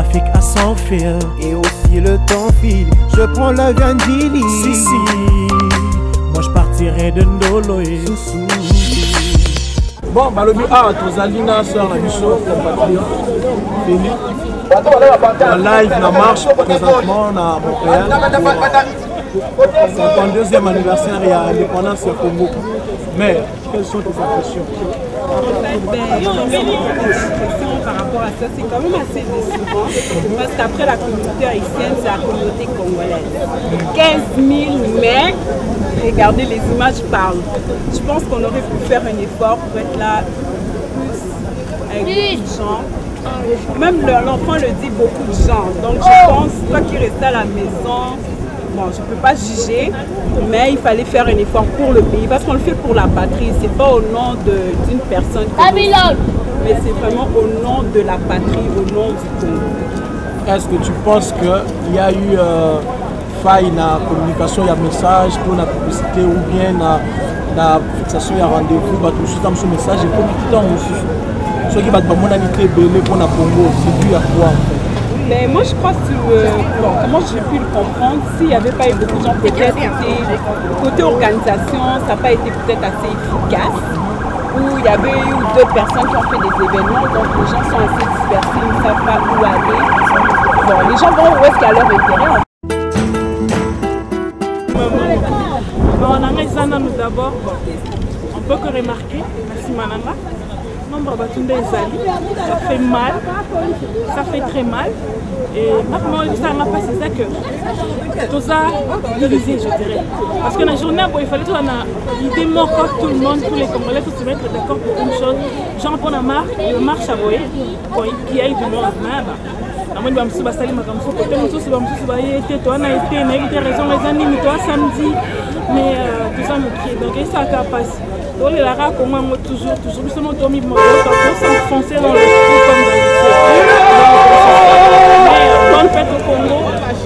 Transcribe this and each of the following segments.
trafic à sans fil. Et aussi le temps file, je prends l'avion d'Ili. Si, moi je partirai de Ndolo et Bon, balobi tozalina sœur na biso compatriote Félix. En live na marche présentement na Montréal. C'est le 52e anniversaire de l'indépendance du Congo. Mais quelles sont tes impressions? Par rapport à ça, c'est quand même assez décevant parce qu'après la communauté haïtienne, c'est la communauté congolaise. 15 000 mais regardez, les images parlent. Je pense qu'on aurait pu faire un effort pour être là plus avec beaucoup de gens. Même l'enfant le dit, beaucoup de gens. Donc je pense, toi qui restes à la maison, bon, je ne peux pas juger, mais il fallait faire un effort pour le pays parce qu'on le fait pour la patrie. Ce n'est pas au nom d'une personne, mais c'est vraiment au nom de la patrie, au nom du Congo. Est-ce que tu penses qu'il y a eu faille dans la communication, il y a message pour la publicité ou bien dans la fixation, il y a rendez-vous, tout ce message et pour tout le temps aussi. Ceux qui battent mon amitié belé pour la Congo, c'est dû à quoi en fait? Mais moi je crois que, bon, comment j'ai pu le comprendre, s'il n'y avait pas eu beaucoup de gens, peut-être côté organisation, ça n'a pas été peut-être assez efficace, où il y avait eu deux personnes qui ont fait des événements, donc les gens sont assez dispersés, ils ne savent pas où aller. Bon, les gens vont où est-ce qu'il y a leur intérêt. Nous d'abord, on peut que remarquer, merci Mananga. Nombre Batunde Zali, ça fait mal, ça fait très mal. Et maintenant, ça m'a passé ça que tout ça divisé, je dirais. Parce que la journée, il fallait tout l'idée mort tout le monde, tous les Congolais, tous se mettre d'accord pour une chose. Genre pour la marche à voyer, qui aille du monde. Moi, je suis allé à raison, samedi, mais tout ça me donc ça a passé. Donc les rares comment toujours justement dormi pour s'enfoncer dans le trou comme d'habitude. Mais bonne fête au Congo.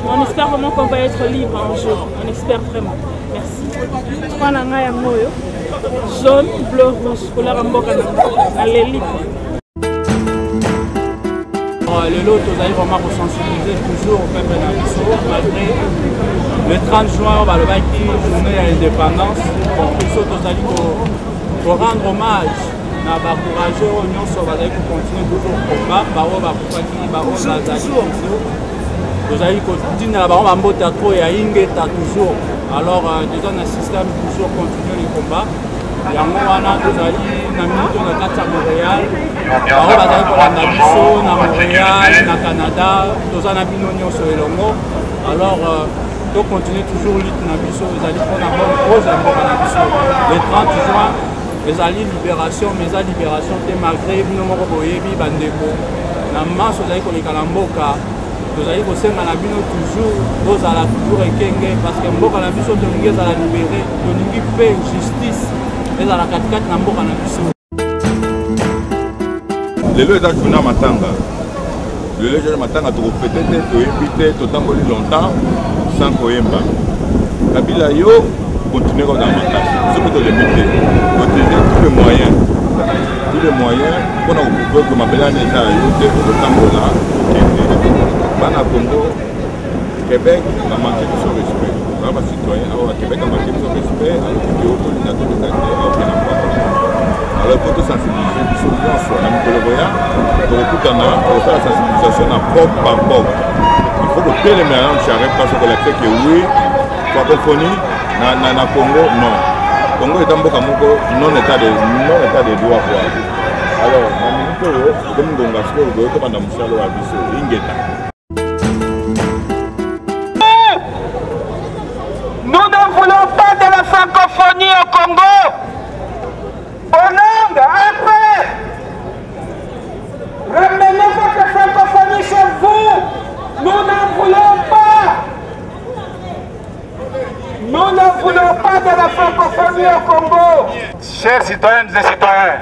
On espère vraiment qu'on va être libre un jour. On espère vraiment. Merci. Pananga ya moyo. Jaune, bleu, rouge. Couleur en boca à l'élite. Le lot, vous allez vraiment sensibiliser toujours au peuple national malgré le 30 juin, on va le battre journée de l'indépendance. Bon, vous allez pour rendre hommage, na encourager aux gens qui vont continuer toujours le combat, vous allez continuer à toujours. Alors, déjà, le système toujours continuer le combat. Il y a un moment où vous allez dans Montréal, Montréal, na Canada, tous en Abinonia sur le Longo. Alors, donc continuer toujours lutte na biso, vous allez prendre une bonne cause le 30 juin, vous allez libération, mais la libération c'est malgré bino moko boyebi bandeko. Na masse vous allez koleka na mboka, vous allez kosenga na bino toujours, vous allez toujours ekenge parce que mboka na biso tolingi ezala libéré, tolingi paix, justice, ezala katikati na mboka na biso. Lelo eza journée ya matanga. Lelo eza matanga tokopete te toyebi te totamboli longtemps sans koyemba. Kabila yo continuer comme dans la makasi. Ce que toyebi te utiliser tous les moyens pour prouver que mabelane eza yo te totambola okende. Bana Congo, Québec a manqué de son respect. Bana citoyen awa Québec a manqué de son respect alors que yo tolinga tolingaki aokena mboka. Alors pour te sensibiliser, il faut que la sensibilisation à POC par POC. Il faut que tous les mélanges s'arrêtent parce que le fait que oui, francophonie, na Congo, non. Congo est un peu non état de droit. Alors, comme nous ne voulons pas de la francophonie au Congo. Après, ramenez votre francophonie chez vous. Nous n'en voulons pas. Nous ne voulons pas de la francophonie au Congo. Chers citoyennes et citoyens,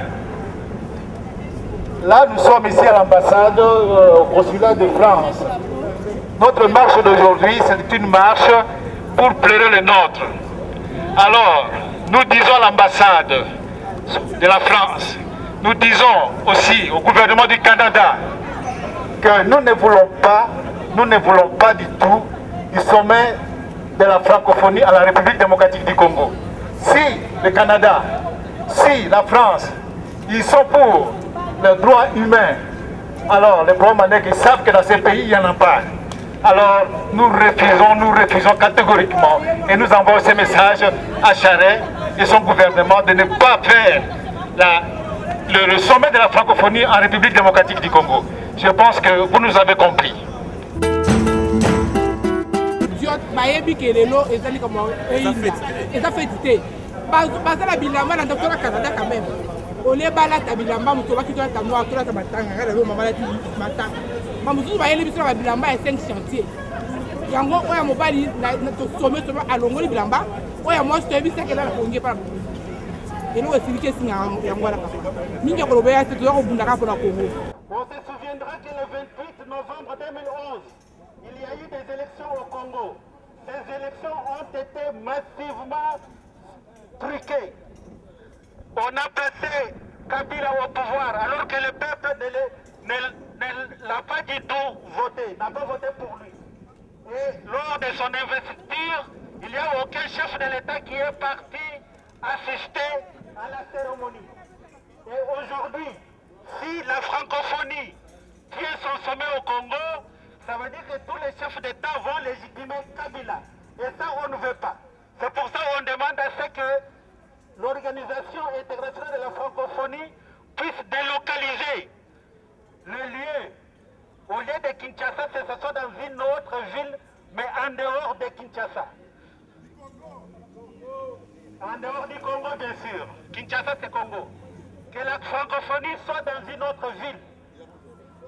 là nous sommes ici à l'ambassade, au consulat de France. Notre marche d'aujourd'hui, c'est une marche pour pleurer les nôtres. Alors, nous disons à l'ambassade de la France, nous disons aussi au gouvernement du Canada, que nous ne voulons pas du tout du sommet de la francophonie à la République démocratique du Congo. Si le Canada, si la France, ils sont pour les droits humains, alors les Blancs-Mandés qui savent que dans ces pays, il n'y en a pas. Alors nous refusons catégoriquement et nous envoyons ce message à Charest et son gouvernement de ne pas faire le sommet de la francophonie en République démocratique du Congo. Je pense que vous nous avez compris. On est balade à Bilamba, on va quitter la noire, on va Mamouzou va aller sur la Bilamba et 5 chantiers. Yango, on a mobile, sommet à Longoli Bilamba, on a moi, je t'ai vu ça qu'elle a la par et nous, c'est qui signe Yangola. Minga Robert, c'est toujours au Bundara pour la Congo. On se souviendra que le 28 novembre 2011, il y a eu des élections au Congo. Ces élections ont été massivement truquées. On a placé Kabila au pouvoir alors que le peuple ne l'a pas du tout voté, n'a pas voté pour lui. Et lors de son investiture, il n'y a aucun chef de l'État qui est parti assister à la cérémonie. Et aujourd'hui, si la francophonie tient son sommet au Congo, ça veut dire que tous les chefs d'État vont légitimer Kabila. Et ça, on ne veut pas. C'est pour ça qu'on demande à ce que l'Organisation internationale de la francophonie puisse délocaliser le lieu. Au lieu de Kinshasa, ce soit dans une autre ville, mais en dehors de Kinshasa. En dehors du Congo, bien sûr. Kinshasa, c'est Congo. Que la francophonie soit dans une autre ville.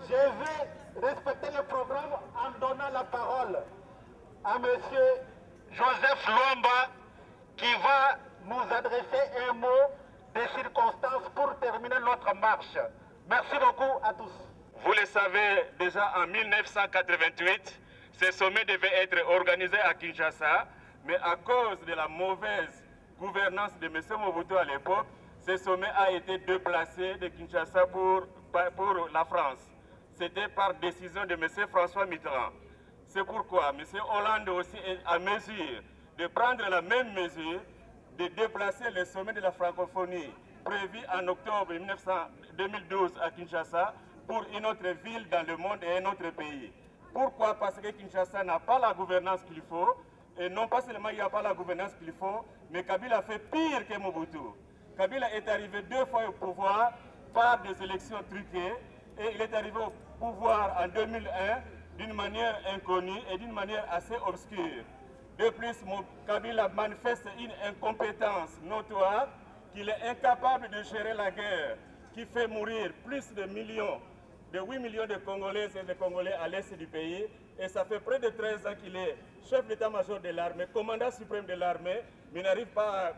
Je vais respecter le programme en donnant la parole à M. Joseph Lomba, qui va nous adresser un mot de circonstance pour terminer notre marche. Merci beaucoup à tous. Vous le savez, déjà en 1988, ce sommet devait être organisé à Kinshasa, mais à cause de la mauvaise gouvernance de M. Mobutu à l'époque, ce sommet a été déplacé de Kinshasa pour la France. C'était par décision de M. François Mitterrand. C'est pourquoi M. Hollande aussi est à mesure de prendre la même mesure de déplacer le sommet de la francophonie prévu en octobre 2012 à Kinshasa pour une autre ville dans le monde et un autre pays. Pourquoi? Parce que Kinshasa n'a pas la gouvernance qu'il faut, et non pas seulement il n'y a pas la gouvernance qu'il faut, mais Kabila fait pire que Mobutu. Kabila est arrivé 2 fois au pouvoir par des élections truquées, et il est arrivé au pouvoir en 2001 d'une manière inconnue et d'une manière assez obscure. De plus, Kabila manifeste une incompétence notoire, qu'il est incapable de gérer la guerre, qui fait mourir plus de 8 millions de Congolaises et de Congolais à l'est du pays. Et ça fait près de 13 ans qu'il est chef d'état-major de l'armée, commandant suprême de l'armée, mais il n'arrive pas à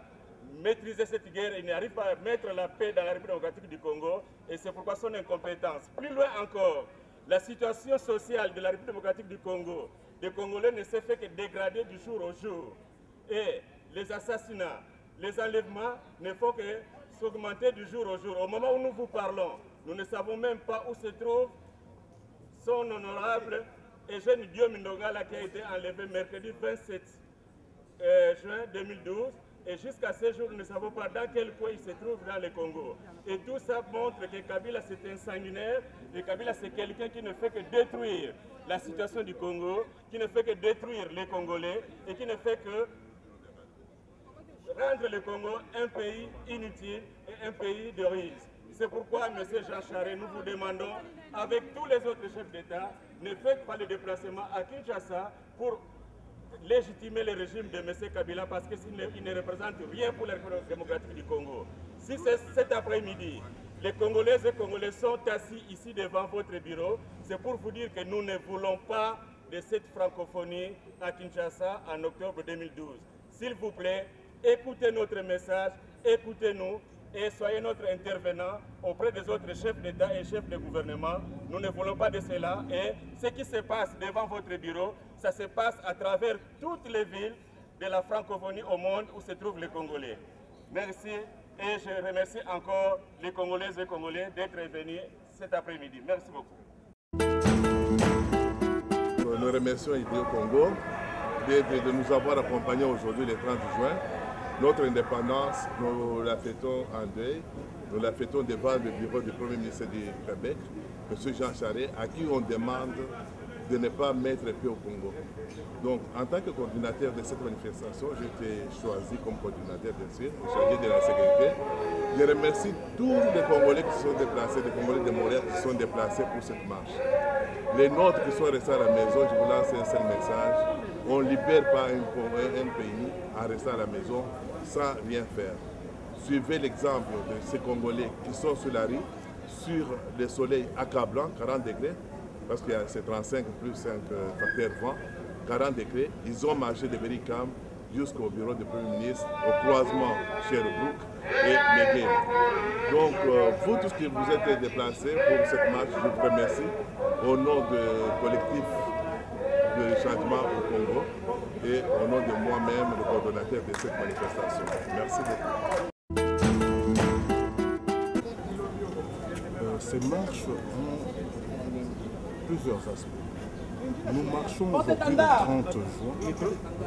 maîtriser cette guerre, il n'arrive pas à mettre la paix dans la République démocratique du Congo, et c'est pourquoi son incompétence. Plus loin encore, la situation sociale de la République démocratique du Congo, des Congolais ne s'est fait que dégrader du jour au jour. Et les assassinats, les enlèvements ne font que s'augmenter du jour au jour. Au moment où nous vous parlons, nous ne savons même pas où se trouve son honorable Eugène Diom Ndongala qui a été enlevé mercredi 27 juin 2012. Et jusqu'à ce jour, nous ne savons pas dans quel coin il se trouve dans le Congo. Et tout ça montre que Kabila c'est un sanguinaire, et Kabila c'est quelqu'un qui ne fait que détruire la situation du Congo, qui ne fait que détruire les Congolais, et qui ne fait que rendre le Congo un pays inutile et un pays de risque. C'est pourquoi, M. Jean Charest, nous vous demandons, avec tous les autres chefs d'État, ne faites pas le déplacement à Kinshasa pour légitimer le régime de M. Kabila parce qu'il ne représente rien pour la République démocratique du Congo. Si cet après-midi, les Congolaises et Congolais sont assis ici devant votre bureau, c'est pour vous dire que nous ne voulons pas de cette francophonie à Kinshasa en octobre 2012. S'il vous plaît, écoutez notre message, écoutez-nous et soyez notre intervenant auprès des autres chefs d'État et chefs de gouvernement. Nous ne voulons pas de cela et ce qui se passe devant votre bureau, ça se passe à travers toutes les villes de la francophonie au monde où se trouvent les Congolais. Merci et je remercie encore les Congolaises et Congolais d'être venus cet après-midi. Merci beaucoup. nous remercions Idéo Congo de nous avoir accompagnés aujourd'hui le 30 juin. Notre indépendance, nous la fêtons en deuil. Nous la fêtons devant le bureau du Premier ministre du Québec, M. Jean Charest, à qui on demande de ne pas mettre pied au Congo. Donc, en tant que coordinateur de cette manifestation, j'ai été choisi comme coordinateur, bien sûr, chargé de la sécurité. Je remercie tous les Congolais qui sont déplacés, les Congolais de Montréal qui sont déplacés pour cette marche. Les nôtres qui sont restés à la maison, je vous lance un seul message. On ne libère pas un pays en restant à la maison sans rien faire. Suivez l'exemple de ces Congolais qui sont sur la rue, sur le soleil accablant, 40 degrés, parce que c'est 35 plus 5 facteurs vent, 40 degrés. Ils ont marché de Bericam jusqu'au bureau du Premier ministre, au croisement Sherbrooke et Mégué. Donc, vous tous qui vous êtes déplacés pour cette marche, je vous remercie au nom du collectif de changement au Congo et au nom de moi-même, le coordonnateur de cette manifestation. Merci beaucoup. Ces marches ont plusieurs aspects. Nous marchons aujourd'hui le 30 juin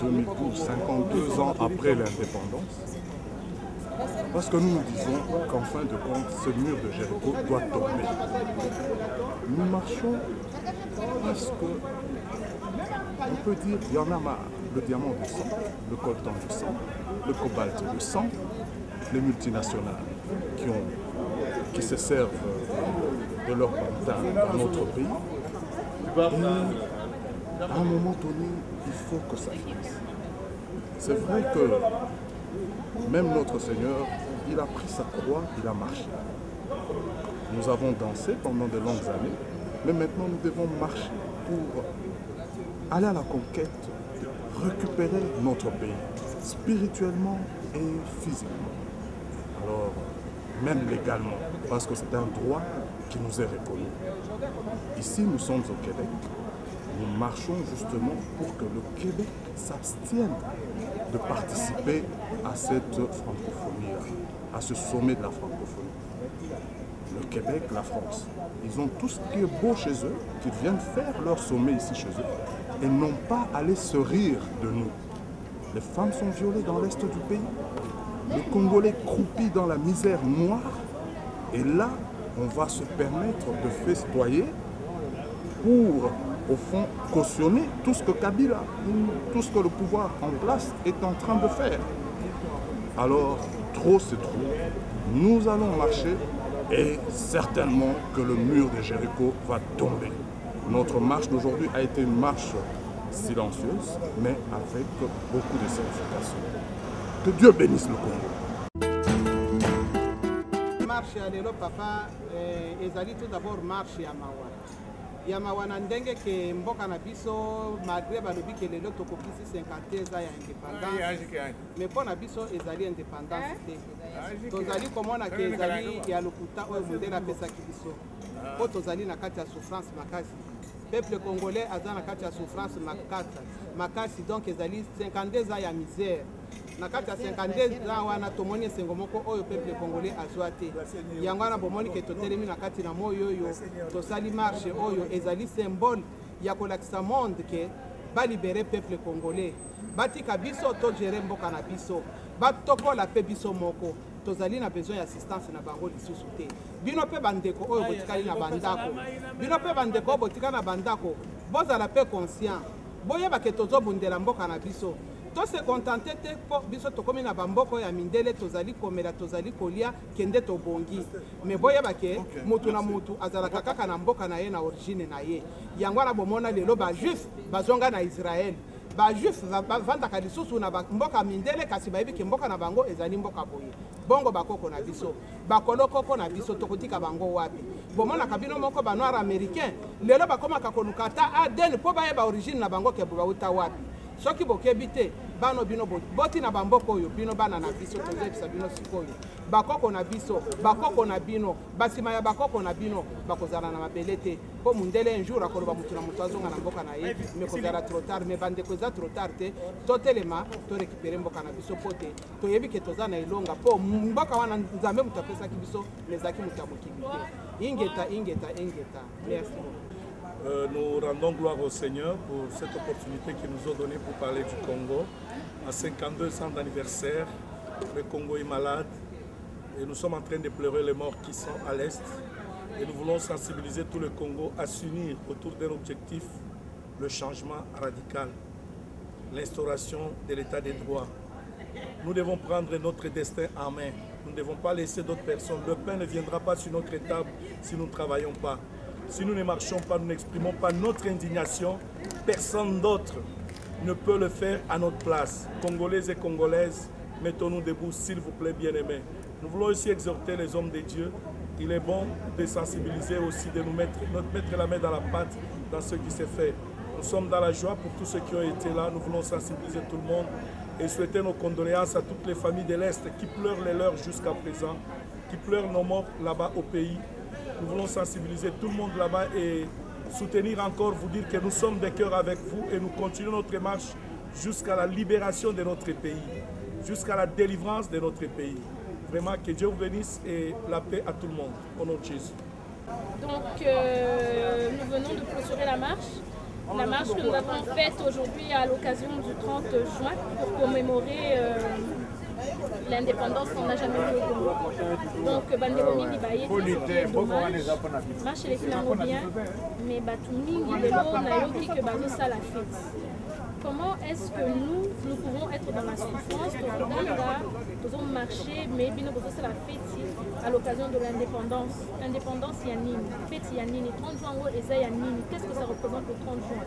2012, 52 ans après l'indépendance, parce que nous nous disons qu'en fin de compte, ce mur de Jéricho doit tomber. Nous marchons parce que, on peut dire, il y en a marre. Le diamant du sang, le coltan du sang, le cobalt du sang, les multinationales qui se servent de leur pantin dans notre pays. Et à un moment donné, il faut que ça finisse. C'est vrai que même notre Seigneur, il a pris sa croix, il a marché. Nous avons dansé pendant de longues années, mais maintenant nous devons marcher pour aller à la conquête, récupérer notre pays, spirituellement et physiquement. Alors, même légalement, parce que c'est un droit qui nous est reconnu. Ici, nous sommes au Québec. Nous marchons justement pour que le Québec s'abstienne de participer à cette francophonie-là, à ce sommet de la francophonie. Le Québec, la France, ils ont tout ce qui est beau chez eux, qu'ils viennent faire leur sommet ici chez eux, et non pas aller se rire de nous. Les femmes sont violées dans l'est du pays. Le Congolais croupit dans la misère noire. Et là, on va se permettre de festoyer pour, au fond, cautionner tout ce que Kabila, tout ce que le pouvoir en place est en train de faire. Alors, trop c'est trop. Nous allons marcher et certainement que le mur de Jéricho va tomber. Notre marche d'aujourd'hui a été une marche silencieuse, mais avec beaucoup de signification. Que Dieu bénisse le Congo. Marche à l'élo papa, ezali tout d'abord marche ya mawa. Ya mawa na ndenge ke mboka na biso malgré balobi ke lelo tokokisi 50 ans ya indépendance. Mais pour na biso ezali indépendance te. Tozali komona ke ezali ya lokuta oyo mondele apesaki biso. Po tozali na kati ya souffrance makasi. Peuple congolais aza na kati ya souffrance makasi donc ezali 52 ans ya misère. Na kati ya 52 ans wana tomoni esengo moko oyo peuple congolais azwa te. Yango wana bomoni ke totelemi na kati na moyo oyo tosali marche oyo ezali symbole ya kolakisa monde ke balibere peuple congolais. Batika biso to gérer mboka na biso. Batokola pe biso moko. Tozali na besoin d'assistance na bango lisusu te. Bino pe bandeko oyo botikali na bandako. Bino pe bandeko oyo botikali na bandako. Bozala pe conscient. Boyeba ke tozobundela mboka na biso. To se contenter te po biso tokomi na bamboko ya mindele tozali komela tozali kolia kende tobongi. Mais boyeba ke mutu na mutu azalaka kaka na mboka na ye na origine na ye. Yango na bomona lelo ba juif bazonga na Israël. Ba juif vandaka lisusu na mboka mindele kasi bayebi ke mboka na bango ezali mboka boye. Bongo bakoko na biso, bakolo koko na biso tokotika bango wapi. Bomona kabino moko ba noir américain, lelo bakoma kakolukata ADN po bayeba origine na bango ke bauta wapi. Soki bokebi te bano bino boti na bamboko oyo bino bana na biso tozebisa bino sikoyo. Bakoko na biso, bakoko na bino, basima ya bakoko na bino bakozala na mabele te. Po mundele un jour akoloba mutu na mutu azonga na mboka na ye, mais kozala trop tard, mais bande koza trop tard te. Totelema to récupérer mboka na biso pote. Toyebi ke toza na elonga po mboka wana nzambe mutapesa ki biso, mezaki mutu ya mokili te. Ingeta. Merci beaucoup. Nous rendons gloire au Seigneur pour cette opportunité qu'il nous a donnée pour parler du Congo. À 52 ans d'anniversaire, le Congo est malade et nous sommes en train de pleurer les morts qui sont à l'Est. Et nous voulons sensibiliser tout le Congo à s'unir autour d'un objectif, le changement radical, l'instauration de l'état des droits. Nous devons prendre notre destin en main. Nous ne devons pas laisser d'autres personnes. Le pain ne viendra pas sur notre table si nous ne travaillons pas. Si nous ne marchons pas, nous n'exprimons pas notre indignation, personne d'autre ne peut le faire à notre place. Congolaises et Congolaises, mettons-nous debout, s'il vous plaît, bien-aimés. Nous voulons aussi exhorter les hommes de Dieu. Il est bon de sensibiliser aussi, de nous mettre la main dans la pâte dans ce qui s'est fait. Nous sommes dans la joie pour tous ceux qui ont été là. Nous voulons sensibiliser tout le monde et souhaiter nos condoléances à toutes les familles de l'Est qui pleurent les leurs jusqu'à présent, qui pleurent nos morts là-bas au pays. Nous voulons sensibiliser tout le monde là-bas et soutenir encore, vous dire que nous sommes de cœur avec vous et nous continuons notre marche jusqu'à la libération de notre pays, jusqu'à la délivrance de notre pays. Vraiment, que Dieu vous bénisse et la paix à tout le monde. Au nom de Jésus. Donc, nous venons de clôturer la marche. La marche que nous avons faite aujourd'hui à l'occasion du 30 juin pour commémorer l'indépendance qu'on n'a jamais eu au Congo. Donc, Bandeko Mingi Baye, c'est dommage. Marche les finalement bien, mais Batu Mingi Lelo Nayoki que Bazo ça la fête. Comment est-ce que nous pouvons être dans la souffrance, nous avons marché, mais nous avons fait la fête à l'occasion de l'indépendance. L'indépendance Yanine, fête Yanine, 30 juin et Yanine. Qu'est-ce que ça représente le 30 juin?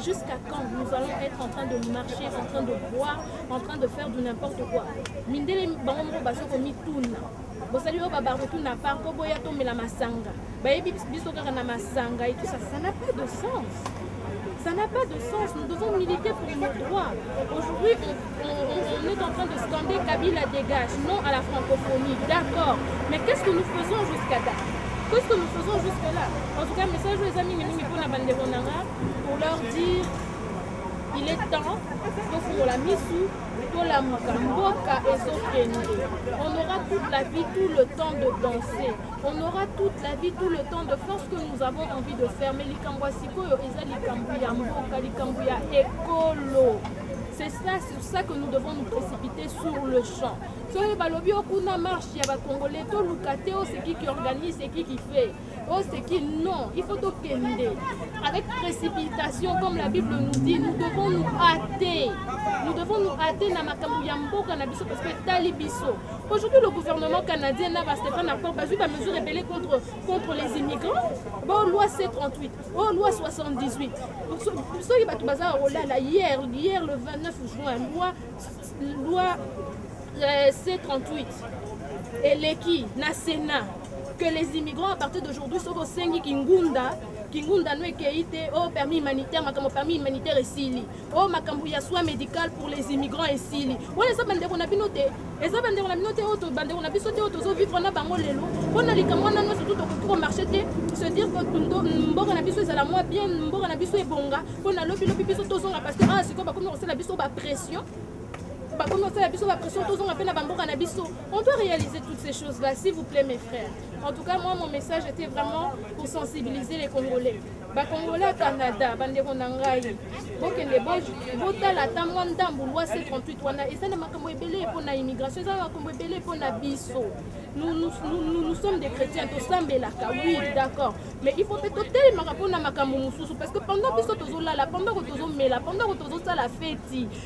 Jusqu'à quand nous allons être en train de marcher, en train de boire, en train de faire du n'importe quoi? Mindele bango baso komi tuna. Bosali o babarutu na part ko boya to mela masanga. Bayebi biso kaka na masanga et tout ça, ça n'a pas de sens. Ça n'a pas de sens. Nous devons militer pour nos droits. Aujourd'hui, on est en train de scander Kabila dégage, non à la francophonie, d'accord. Mais qu'est-ce que nous faisons jusqu'à là? Qu'est-ce que nous faisons jusque-là? En tout cas, message aux amis pour la bande de Bonanga, pour leur dire il est temps pour la misou, pour la mboka et on aura toute la vie, tout le temps de danser. On aura toute la vie, tout le temps de faire ce que nous avons envie de faire. Mais l'ikambwa sikoyo eza likambuya mboka, likambuya écolo. C'est ça, sur ça que nous devons nous précipiter sur le champ. Sur le balobi okuna marche, il y a Congolais, tout Lukate, c'est qui organise, c'est qui fait. Oh, c'est qui? Non, il faut tout kende. Avec précipitation, comme la Bible nous dit, nous devons nous hâter. Nous devons nous hâter na makambu ya mboka na biso parce que tali biso. Aujourd'hui, le gouvernement canadien n'a pas Stéphane Accor basé par mesure rebellée contre les immigrants. Bon, loi C38, oh, loi 78. Hier, le 29 juin, loi C38. Et l'équipe, na Sénat, que les immigrants à partir d'aujourd'hui sont au Sengi Kingunda no ekeite au permis humanitaire, makambo permis humanitaire esili. Oh makambo ya soins médical pour les immigrants esili. Wala ça bande ko na binote. Eza bande ko na binote auto bande ko na bisote auto zo vivre na bango lelo. Pona likamwa na no surtout ko marché te se dire que mboka na biso ezala moi bien mboka na biso ebonga. Pona lobi biso tozonga parce que c'est quoi ba comme on la biso ba pression. On doit réaliser toutes ces choses-là, s'il vous plaît, mes frères. En tout cas, moi, mon message était vraiment pour sensibiliser les Congolais. Congolais Canada, Banderonangaï, Bokende Bota la Tamwandambu, loi C38, et ça n'a pas belé pour la immigration, ça n'a pas belé pour la biso. Nous sommes des chrétiens, tous Sambelaka, oui, d'accord. Mais il faut peut-être tellement répondre à Makambu Moussou, parce que pendant que nous sommes là, pendant que nous sommes là, pendant que nous sommes la fête,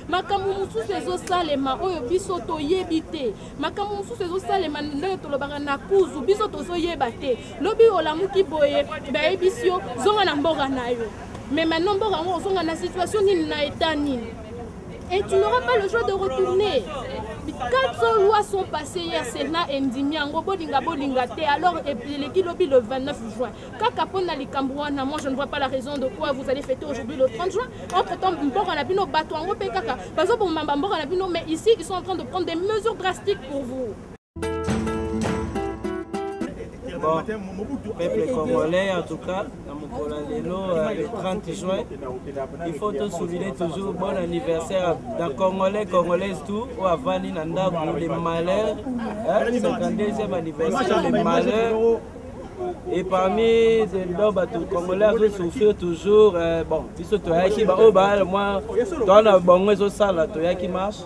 Makambu Moussou, c'est au Salema, Oyo Bisoto Yebite, Makambu Moussou, c'est au Salema, Ndolobana Kuzu, Bisoto Yebate, Lobi Olamuki Boye, Baebisio, Zongana. Mais maintenant, on est dans la situation et tu n'auras pas le choix de retourner. 400 lois sont passées hier, Sénat et Ndimiango, alors le 29 juin. Moi, je ne vois pas la raison de quoi vous allez fêter aujourd'hui le 30 juin. Entre-temps, mais ici, ils sont en train de prendre des mesures drastiques pour vous. Bon, peuple congolais, en tout cas, le 30 juin, il faut te souligner toujours bon anniversaire dans Congolais, Congolaises, tout, ou avant Nanda pour les malheurs, 52e anniversaire, les malheurs Et parmi les Congolais, ils souffrent toujours. Bon, ils sont qui moi, dans la bonne salle, qui marche.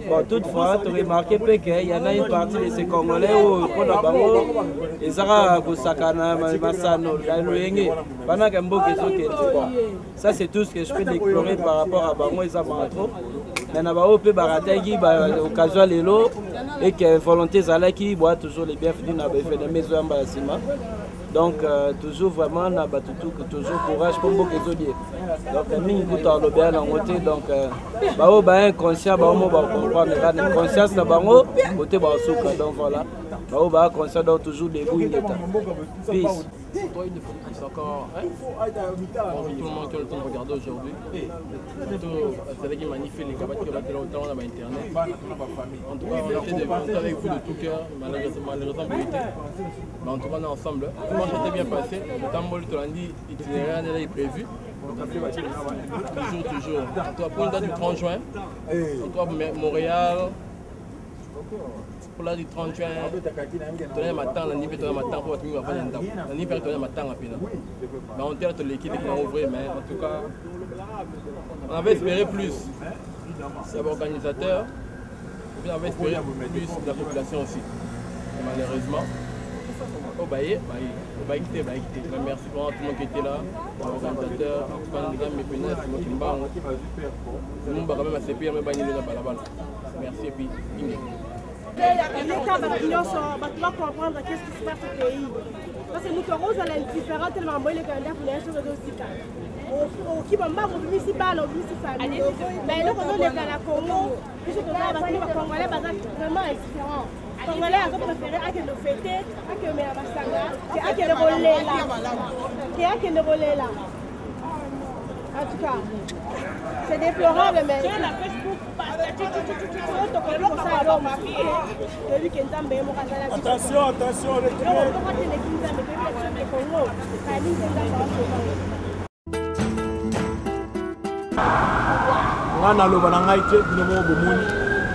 Bon, toutefois, tu as remarqué qu'il y en a une partie de ces Congolais où ils ont ça, c'est tout ce que je peux déplorer par rapport à Bango et Zabaratro. Mais il y a une occasion et que volonté qui boit toujours les bienvenus dans les maisons en bâtiment. Donc, toujours vraiment, toujours courage pour beaucoup de gens. Donc, nous avons bien en côté. Donc, nous conscient, nous avons conscience de donc voilà. Nous avons conscience toujours des goûts. Peace. Encore pour tout le monde qui a le temps de regarder aujourd'hui. C'est qui magnifie les capacités qui ont longtemps dans Internet. En tout cas, on essaie de monter avec vous de tout cœur, malheureusement mais en tout cas on est ensemble. Tout le monde s'était bien passé. Le temps de l'itinéraire est prévu. Toujours. En tout cas, pour une date du 30 juin, en tout cas Montréal. Pour la du 30 juin, on matin, on matin pour on matin on tire l'équipe qui a ouvert, mais en tout cas, on avait espéré plus. C'est l'organisateur, on avait espéré plus de la population aussi. Et malheureusement, merci pour tout le monde qui était là, l'organisateur, merci et puis l'État va comprendre qu'est-ce qui se passe au pays. Parce que nous sommes indifférents tellement les Canadiens pour les choses aussi. Qui va mal, on vit si bas, on vit si famille. Mais nous, on est dans la Congo. Les Congolais sont vraiment indifférents. Les Congolais ont préféré à que nous fêter, à que nous à que nous relais là. En tout cas, c'est déplorable, mais attention,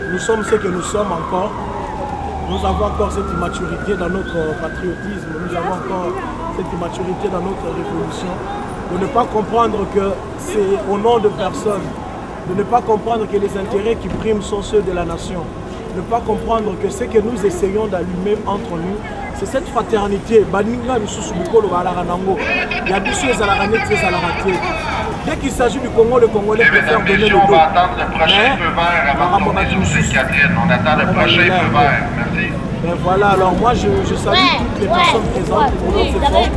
nous sommes ce que nous sommes encore. Nous avons encore cette immaturité dans notre patriotisme, nous avons encore cette immaturité dans notre révolution. De ne pas comprendre que c'est au nom de personne, de ne pas comprendre que les intérêts qui priment sont ceux de la nation, de ne pas comprendre que ce que nous essayons d'allumer entre nous, c'est cette fraternité. Dès qu'il s'agit du Congo, le Congolais préfère donner le dos. On va attendre le prochain feu vert avant de monter sur Sainte-Catherine. On attend le prochain feu vert. Merci. Et voilà, alors moi je salue toutes les personnes présentes pour notre effort.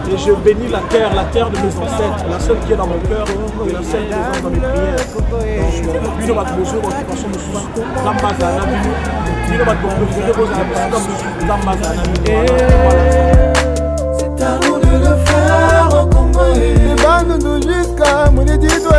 Et je bénis la terre de mes ancêtres, la seule qui est dans mon cœur et la seule présente dans mes prières. Donc, nous avons besoin de façon de c'est à nous de le faire au Congo. Les bandes nous jusqu'à mon édito.